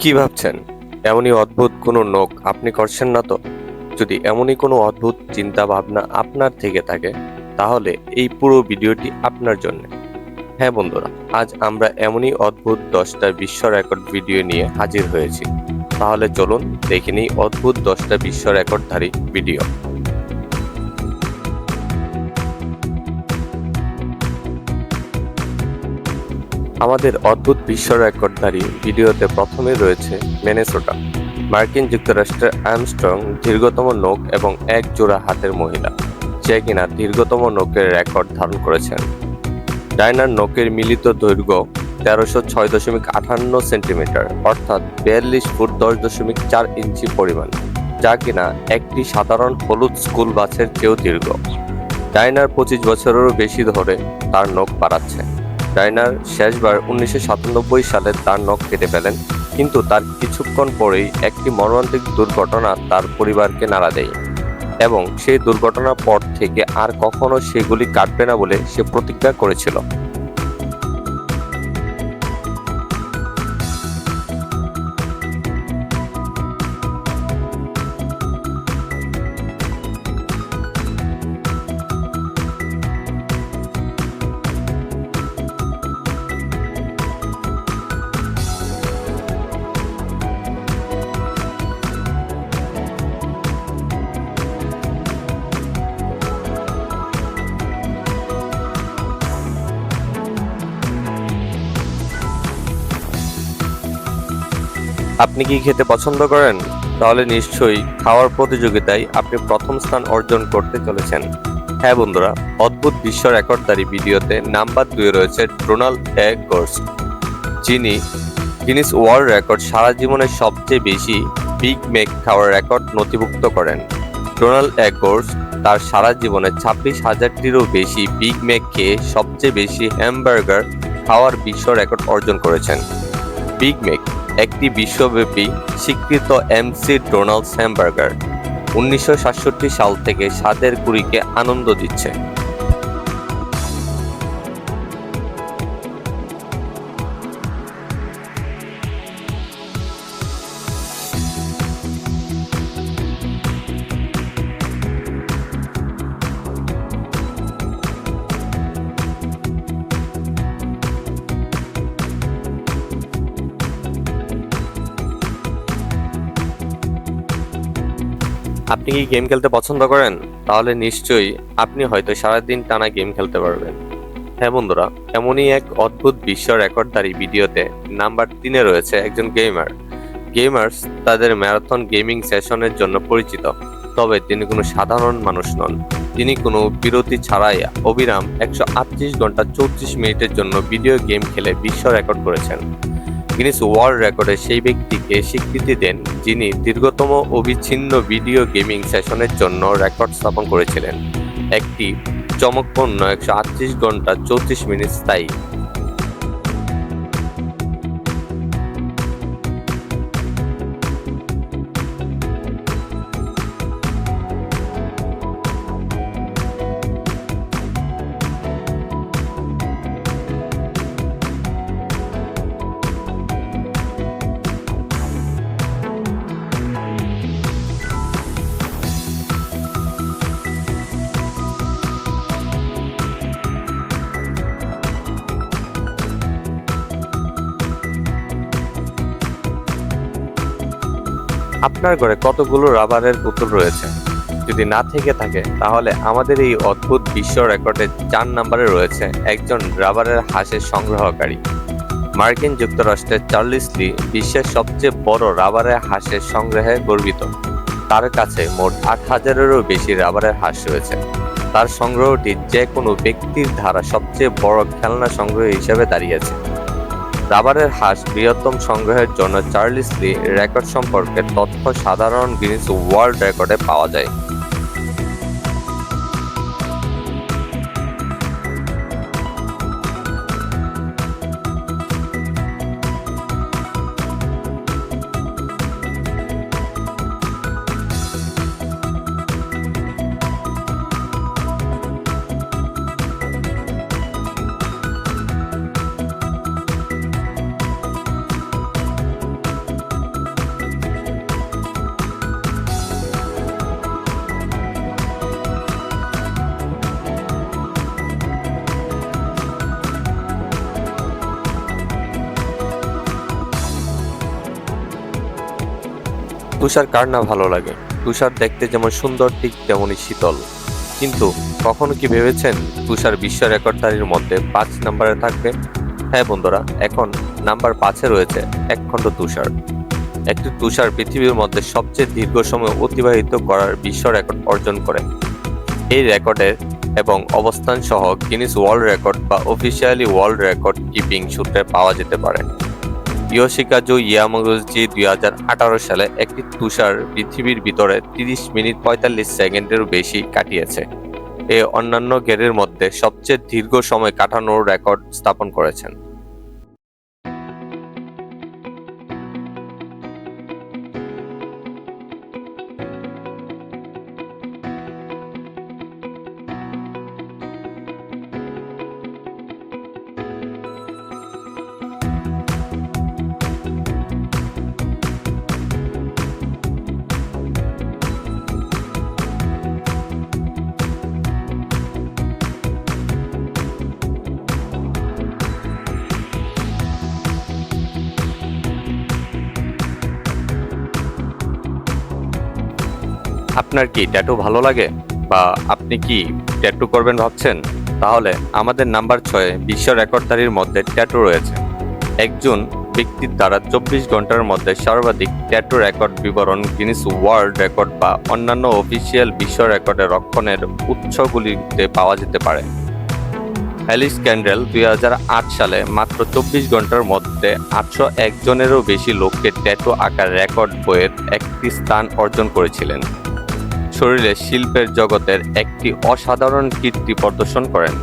কি ভাবছেন? এমনই অদ্ভুত কোনো নখ আপনি করছেন না তো? যদি এমনই কোনো অদ্ভুত চিন্তা ভাবনা আপনার থেকে থাকে, তাহলে এই পুরো ভিডিওটি আপনার জন্য। হ্যাঁ বন্ধুরা, আজ আমরা এমনই অদ্ভুত 10টা বিশ্ব রেকর্ড ভিডিও নিয়ে হাজির হয়েছি। তাহলে চলুন দেখে নিই অদ্ভুত 10টা বিশ্ব রেকর্ডধারী ভিডিও। আমাদের অদ্ভুত বিশ্ব রেকর্ডধারী ভিডিওতে প্রথমে রয়েছে মিনেসোটা। মার্কিন যুক্তরাষ্ট্রের আর্মস্ট্রং দীর্ঘতম নখ এবং এক জোড়া হাতের মহিলা, যে কিনা দীর্ঘতম নখের রেকর্ড ধারণ করেছেন। ডায়নার নখের মিলিত দৈর্ঘ্য 1306.58 সেন্টিমিটার, অর্থাৎ 42 ফুট 10.4 ইঞ্চি পরিমাণ, যা কিনা একটি সাধারণ হলুদ স্কুল বাসের চেয়েও দীর্ঘ। ডায়নার 25 বছরেরও বেশি ধরে তার নখ বাড়াচ্ছে। ডায়নার শেষবার 1997 সালে তার নখ কেটে ফেলেন, কিন্তু তার কিছুক্ষণ পরেই একটি মর্মান্তিক দুর্ঘটনা তার পরিবারকে নাড়া দেয় এবং সেই দুর্ঘটনার পর থেকে আর কখনো সেগুলি কাটবে না বলে সে প্রতিজ্ঞা করেছিল। আপনি কি খেতে পছন্দ করেন? তাহলে নিশ্চয়ই খাওয়ার প্রতিযোগিতায় আপনি প্রথম স্থান অর্জন করতে চলেছেন। হ্যাঁ বন্ধুরা, অদ্ভুত বিশ্ব রেকর্ডধারী ভিডিওতে নাম্বার 2 রয়েছে ডোনাল্ড এ গোর্স্ট, যিনি গিনেস ওয়ার্ল্ড রেকর্ড সারা জীবনে সবচেয়ে বেশি বিগ ম্যাক খাওয়ার রেকর্ড নথিভুক্ত করেন। ডোনাল্ড এ গোর্স্ট তার সারা জীবনে 26,000টিরও বেশি বিগ ম্যাক খেয়ে সবচেয়ে বেশি হ্যামবার্গার খাওয়ার বিশ্ব রেকর্ড অর্জন করেছেন। বিগ ম্যাক একটি বিশ্বব্যাপী স্বীকৃত এমসি ডোনাল্ডস হ্যামবার্গার 1967 সাল থেকে স্বাদের কুড়িকে আনন্দ দিচ্ছে। আপনি কি গেম খেলতে পছন্দ করেন? তাহলে নিশ্চয়ই আপনি হয়তো সারাদিন টানা গেম খেলতে পারবেন। হ্যাঁ বন্ধুরা, এমনই এক অদ্ভুত বিশ্ব রেকর্ডধারী ভিডিওতে নাম্বার 3 রয়েছে একজন গেমার। গেমার্স তাদের ম্যারাথন গেমিং সেশনের জন্য পরিচিত, তবে তিনি কোনো সাধারণ মানুষ নন। তিনি কোনো বিরতি ছাড়াই অবিরাম 138 ঘন্টা 34 মিনিটের জন্য ভিডিও গেম খেলে বিশ্ব রেকর্ড করেছেন। গিনেস ওয়ার্ল্ড রেকর্ডে সেই ব্যক্তিকে স্বীকৃতি দেন যিনি দীর্ঘতম অবিচ্ছিন্ন ভিডিও গেমিং সেশনের জন্য রেকর্ড স্থাপন করেছিলেন, একটি চমকপ্রদ 138 ঘন্টা 34 মিনিট স্থায়ী। আপনার ঘরে কতগুলো রাবারের বোতল রয়েছে? যদি না থেকে থাকে, তাহলে আমাদের এই অদ্ভুত বিশ্ব রেকর্ডে 4 নম্বরে রয়েছে একজন রাবারের হাঁসের সংগ্রহকারী। মার্কিন যুক্তরাষ্ট্রের চার্লস লি বিশ্বের সবচেয়ে বড় রাবারের হাঁসের সংগ্রহে গর্বিত। তার কাছে মোট 8,000-এরও বেশি রাবারের হাঁস রয়েছে। তার সংগ্রহটি যে কোনো ব্যক্তির দ্বারা সবচেয়ে বড় খেলনা সংগ্রহ হিসেবে দাঁড়িয়েছে। রাবারের হাঁস বৃহত্তম সংগ্রহের জন্য চার্লস লি রেকর্ড সম্পর্কে তথ্য সাধারণ গিনেস ওয়ার্ল্ড রেকর্ডে পাওয়া যায়। তুষার কার না ভালো লাগে? তুষার দেখতে যেমন সুন্দর ঠিক তেমনই শীতল। কিন্তু কখনো কি ভেবেছেন তুষার বিশ্ব রেকর্ডধারীর মধ্যে 5 নম্বরে থাকবে? হ্যাঁ বন্ধুরা, এখন নাম্বার 5-এ রয়েছে একখণ্ড তুষার। একটি তুষার পৃথিবীর মধ্যে সবচেয়ে দীর্ঘ সময় অতিবাহিত করার বিশ্ব রেকর্ড অর্জন করে। এই রেকর্ডের এবং অবস্থান সহ গিনেস ওয়ার্ল্ড রেকর্ড বা অফিসিয়ালি ওয়ার্ল্ড রেকর্ড কিপিং সূত্রে পাওয়া যেতে পারে। ইয়োশিকাজু ইয়ামাগুচি 2018 সালে একটি তুষার পৃথিবীর ভিতরে 30 মিনিট 45 সেকেন্ডেরও বেশি কাটিয়েছে। এ অন্যান্য গেরের মধ্যে সবচেয়ে দীর্ঘ সময় কাটানোর রেকর্ড স্থাপন করেছেন। আপনার কি ট্যাটু ভালো লাগে, বা আপনি কি ট্যাটু করবেন ভাবছেন? তাহলে আমাদের নাম্বার 6-এ বিশ্ব রেকর্ডধারীর মধ্যে ট্যাটু রয়েছে। একজন ব্যক্তির দ্বারা 24 ঘন্টার মধ্যে সর্বাধিক ট্যাটু রেকর্ড বিবরণ গিনেস ওয়ার্ল্ড রেকর্ড বা অন্যান্য অফিসিয়াল বিশ্ব রেকর্ডের রক্ষণের উৎসগুলিতে পাওয়া যেতে পারে। অ্যালিস ক্যান্ডেল 2008 সালে মাত্র 24 ঘন্টার মধ্যে 801 জনেরও বেশি লোককে ট্যাটু আঁকার রেকর্ড বইয়ের একটি স্থান অর্জন করেছিলেন। শরীরে শিল্পের জগতের একটি অসাধারণ কীর্তি প্রদর্শন করেন।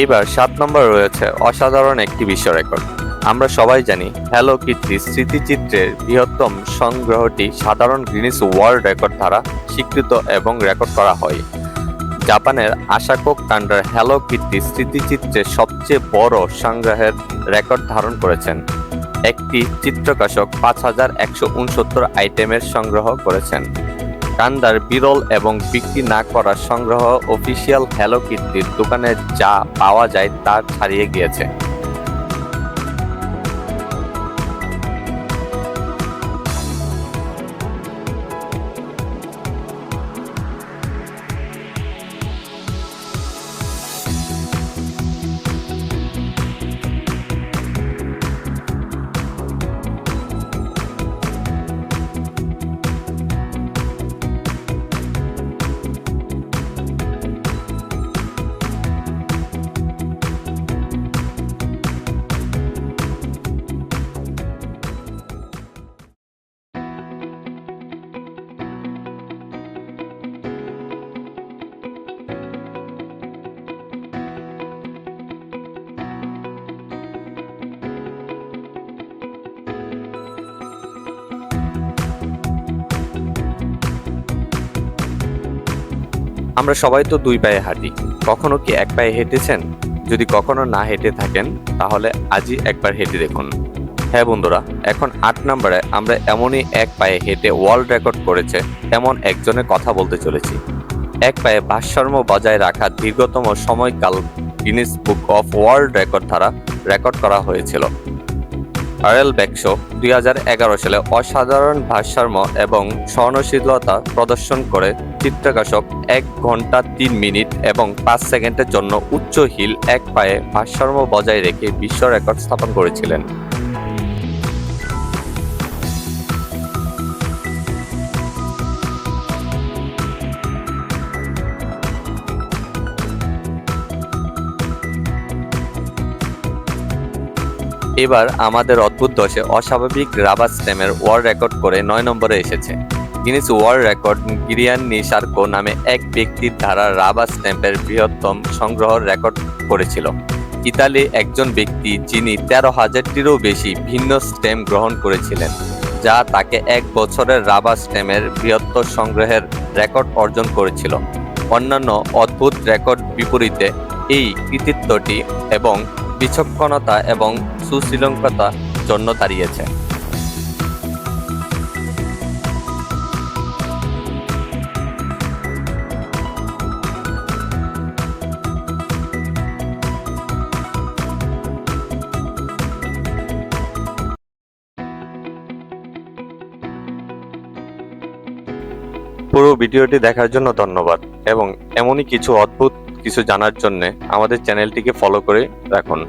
এবার 7 নম্বরে রয়েছে অসাধারণ একটি বিশ্ব রেকর্ড। আমরা সবাই জানি হ্যালো কিটি স্মৃতিচিত্রের বৃহত্তম সংগ্রহটি সাধারণ গিনেস ওয়ার্ল্ড রেকর্ড দ্বারা স্বীকৃত এবং রেকর্ড করা হয়। জাপানের আসাকো কান্ডার হ্যালো কিটি স্মৃতিচিত্রের সবচেয়ে বড় সংগ্রহের রেকর্ড ধারণ করেছেন। একটি চিত্রকাশক 5169 আইটেমের সংগ্রহ করেছেন। কান্দার বিরল এবং বিক্রি না করা সংগ্রহ অফিসিয়াল হ্যালো কিটির দোকানে যা পাওয়া যায় তা ছাড়িয়ে গিয়েছে। আমরা সবাই তো দুই পায়ে হাঁটি, কখনো কি এক পায়ে হেঁটেছেন? যদি কখনো না হেঁটে থাকেন তাহলে আজই একবার হেঁটে দেখুন। হ্যাঁ বন্ধুরা, এখন 8 নম্বরে আমরা এমনই এক পায়ে হেঁটে ওয়ার্ল্ড রেকর্ড করেছে এমন একজনের কথা বলতে চলেছি। এক পায়ে ভারসাম্য বজায় রাখা দীর্ঘতম সময়কাল Guinness book of world record দ্বারা রেকর্ড করা হয়েছিল। আরেল ব্যাকশো 2011 সালে অসাধারণ ভারসাম্য এবং সহনশীলতা প্রদর্শন করে চিত্রকাশক 1 ঘন্টা 3 মিনিট এবং 5 সেকেন্ডের জন্য উচ্চ হিল এক পায়ে ভারসাম্য বজায় রেখে বিশ্ব রেকর্ড স্থাপন করেছিলেন। এবার আমাদের অদ্ভুত দশে অস্বাভাবিক রাবার স্ট্যাম্পের ওয়ার্ল্ড রেকর্ড করে 9 নম্বরে এসেছে। গিনেস ওয়ার্ল্ড রেকর্ড গিরিয়ান নিসার্কো নামে এক ব্যক্তির দ্বারা রাবার স্ট্যাম্পের বৃহত্তম সংগ্রহ রেকর্ড করেছিল। ইতালি একজন ব্যক্তি যিনি 13,000-টিরও বেশি ভিন্ন স্টেম গ্রহণ করেছিলেন, যা তাকে এক বছরের রাবার স্টেমের বৃহত্তর সংগ্রহের রেকর্ড অর্জন করেছিল। অন্যান্য অদ্ভুত রেকর্ড বিপরীতে এই কৃতিত্বটি এবং বিচক্ষণতা এবং সুশৃঙ্খলতার জন্য দাঁড়িয়েছে। পুরো ভিডিওটি দেখার জন্য ধন্যবাদ এবং এমনই কিছু অদ্ভুত কিছু জানার জন্য আমাদের চ্যানেলটিকে ফলো করে রাখুন।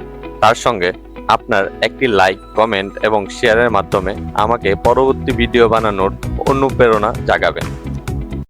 তার সঙ্গে আপনার একটি লাইক, কমেন্ট এবং শেয়ারের মাধ্যমে আমাকে পরবর্তী ভিডিও বানানোর অনুপ্রেরণা জাগাবেন।